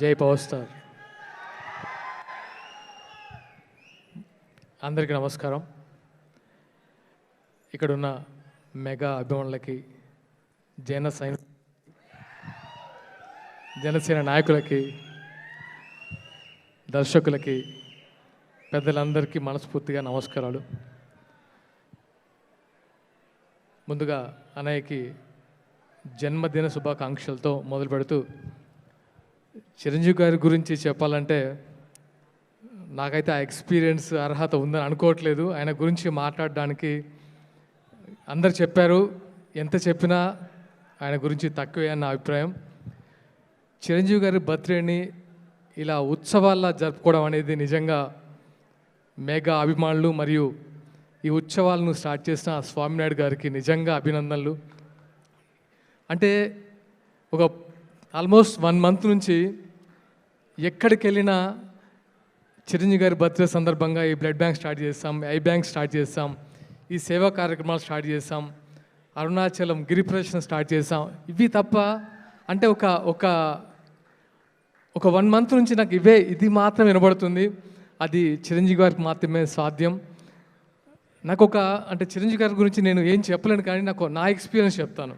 జై power star. అందరికీ నమస్కారం. ఇక్కడున్న మెగా అభిమానులకి, జనసేన నాయకులకి, దర్శకులకి, పెద్దలందరికీ మనస్ఫూర్తిగా నమస్కారాలు. ముందుగా అన్నయ్యకి జన్మదిన శుభాకాంక్షలతో మొదలు పెడుతూ, చిరంజీవి గారి గురించి చెప్పాలంటే నాకైతే ఆ ఎక్స్పీరియన్స్ అర్హత ఉందని అనుకోవట్లేదు. ఆయన గురించి మాట్లాడడానికి అందరు చెప్పారు, ఎంత చెప్పినా ఆయన గురించి తక్కువే అన్న అభిప్రాయం. చిరంజీవి గారి బర్త్డేని ఇలా ఉత్సవాల్లో జరుపుకోవడం అనేది నిజంగా మెగా అభిమానులు మరియు ఈ ఉత్సవాలను స్టార్ట్ చేసిన స్వామినాయుడు గారికి నిజంగా అభినందనలు. అంటే ఒక ఆల్మోస్ట్ 1 month నుంచి ఎక్కడికి వెళ్ళినా చిరంజీవి గారి బర్త్డే సందర్భంగా ఈ బ్లడ్ బ్యాంక్ స్టార్ట్ చేస్తాం, ఐ బ్యాంక్ స్టార్ట్ చేస్తాం, ఈ సేవా కార్యక్రమాలు స్టార్ట్ చేస్తాం, అరుణాచలం గిరి ప్రదర్శన స్టార్ట్ చేస్తాం. ఇవి తప్ప అంటే ఒక 1 month నుంచి నాకు ఇది మాత్రం వినబడుతుంది. అది చిరంజీవి గారికి మాత్రమే సాధ్యం. నాకు అంటే చిరంజీవి గారి గురించి నేను ఏం చెప్పలేను, కానీ నా ఎక్స్పీరియన్స్ చెప్తాను.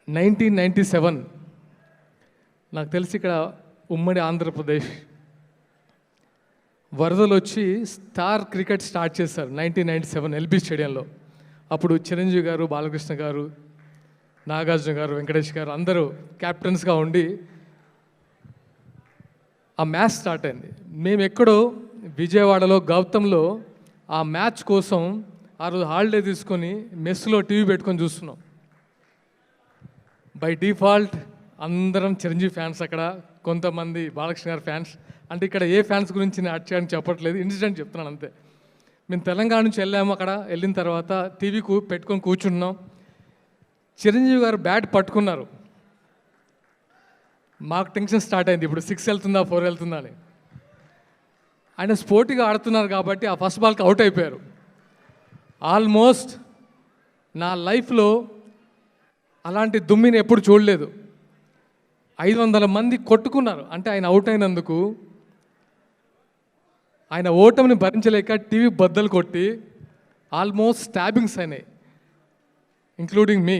1997 నాకు తెలిసి ఇక్కడ ఉమ్మడి ఆంధ్రప్రదేశ్ వరదలు వచ్చి స్టార్ క్రికెట్ స్టార్ట్ చేశారు 1997 ఎల్బీ స్టేడియంలో. అప్పుడు చిరంజీవి గారు, బాలకృష్ణ గారు, నాగార్జున గారు, వెంకటేష్ గారు అందరూ క్యాప్టెన్స్గా ఉండి ఆ మ్యాచ్ స్టార్ట్ అయింది. మేము ఎక్కడో విజయవాడలో గౌతంలో ఆ మ్యాచ్ కోసం ఆ రోజు హాలిడే తీసుకొని మెస్లో టీవీ పెట్టుకొని చూస్తున్నాం. బై డిఫాల్ట్ అందరం చిరంజీవి ఫ్యాన్స్, అక్కడ కొంతమంది బాలకృష్ణ గారి ఫ్యాన్స్. అంటే ఇక్కడ ఏ ఫ్యాన్స్ గురించి నేను యాడ్ చేయడానికి చెప్పట్లేదు, ఇన్సిడెంట్ చెప్తున్నాను అంతే. మేము తెలంగాణ నుంచి వెళ్ళాము. అక్కడ వెళ్ళిన తర్వాత టీవీ పెట్టుకొని కూర్చున్నాం. చిరంజీవి గారు బ్యాట్ పట్టుకున్నారు. మాకు టెన్షన్ స్టార్ట్ అయింది, ఇప్పుడు 6 వెళ్తుందా 4 వెళ్తుందా అని. ఆయన స్పోర్టివ్గా ఆడుతున్నారు కాబట్టి ఆ ఫస్ట్ బాల్కి అవుట్ అయిపోయారు. ఆల్మోస్ట్ నా లైఫ్లో అలాంటి దుమ్మిని ఎప్పుడు చూడలేదు. 500 మంది కొట్టుకున్నారు. అంటే ఆయన అవుట్ అయినందుకు ఆయన ఓటమిని భరించలేక టీవీ బద్దలు కొట్టి ఆల్మోస్ట్ స్టాబింగ్స్ అయినాయి, ఇంక్లూడింగ్ మీ.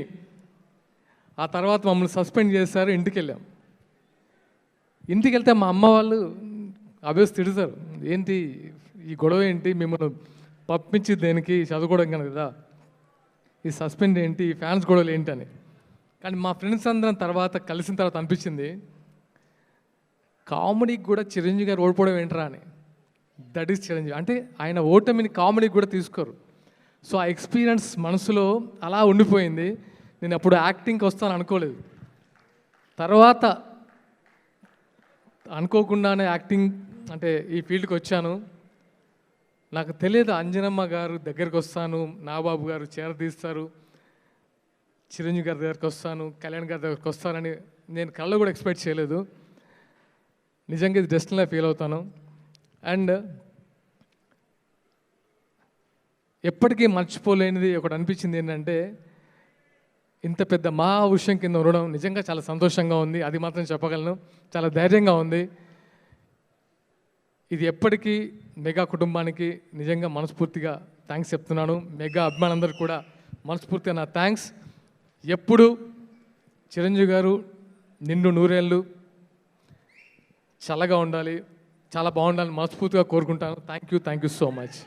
ఆ తర్వాత మమ్మల్ని సస్పెండ్ చేశారు. ఇంటికి వెళ్ళాం. ఇంటికి వెళ్తే మా అమ్మ వాళ్ళు అభ్యస్ తిడతారు, ఏంటి ఈ గొడవ ఏంటి, మిమ్మల్ని పంపించి దేనికి, చదువుకోవడం కదా, ఈ సస్పెండ్ ఏంటి, ఈ ఫ్యాన్స్ గొడవలు ఏంటి అని. కానీ మా ఫ్రెండ్స్ అందరం కలిసిన తర్వాత అనిపించింది, కామెడీకి కూడా చిరంజీవి గారు ఓడిపోవడం ఏంట్రా అని. That is Chiranjeevi. అంటే ఆయన ఓటమిని కామెడీకి కూడా తీసుకోరు. సో ఆ ఎక్స్పీరియన్స్ మనసులో అలా ఉండిపోయింది. నేను అప్పుడు యాక్టింగ్కి వస్తాను అనుకోలేదు. తర్వాత అనుకోకుండానే యాక్టింగ్ అంటే ఈ ఫీల్డ్కి వచ్చాను. నాకు తెలియదు అంజనమ్మ గారు దగ్గరికి వస్తాను, నాగబాబు గారు చేరదీస్తారు, చిరంజీవి గారి దగ్గరికి వస్తాను, కళ్యాణ్ గారి దగ్గరికి వస్తానని నేను కళ్ళలో కూడా ఎక్స్పెక్ట్ చేయలేదు. నిజంగా ఇది డెస్టినీలా ఫీల్ అవుతాను. అండ్ ఎప్పటికీ మర్చిపోలేనిది ఒకటి అనిపించింది ఏంటంటే, ఇంత పెద్ద మహా విషయం కింద ఉండడం నిజంగా చాలా సంతోషంగా ఉంది. అది మాత్రం చెప్పగలను. చాలా ధైర్యంగా ఉంది. ఇది ఎప్పటికీ మెగా కుటుంబానికి నిజంగా మనస్ఫూర్తిగా థ్యాంక్స్ చెప్తున్నాను. మెగా అభిమానులందరికీ కూడా మనస్ఫూర్తిగా నా థ్యాంక్స్. ఎప్పుడు చిరంజీవి గారు నిండు నూరేళ్ళు చల్లగా ఉండాలి, చాలా బాగుండాలని మనస్ఫూర్తిగా కోరుకుంటాను. Thank you so much.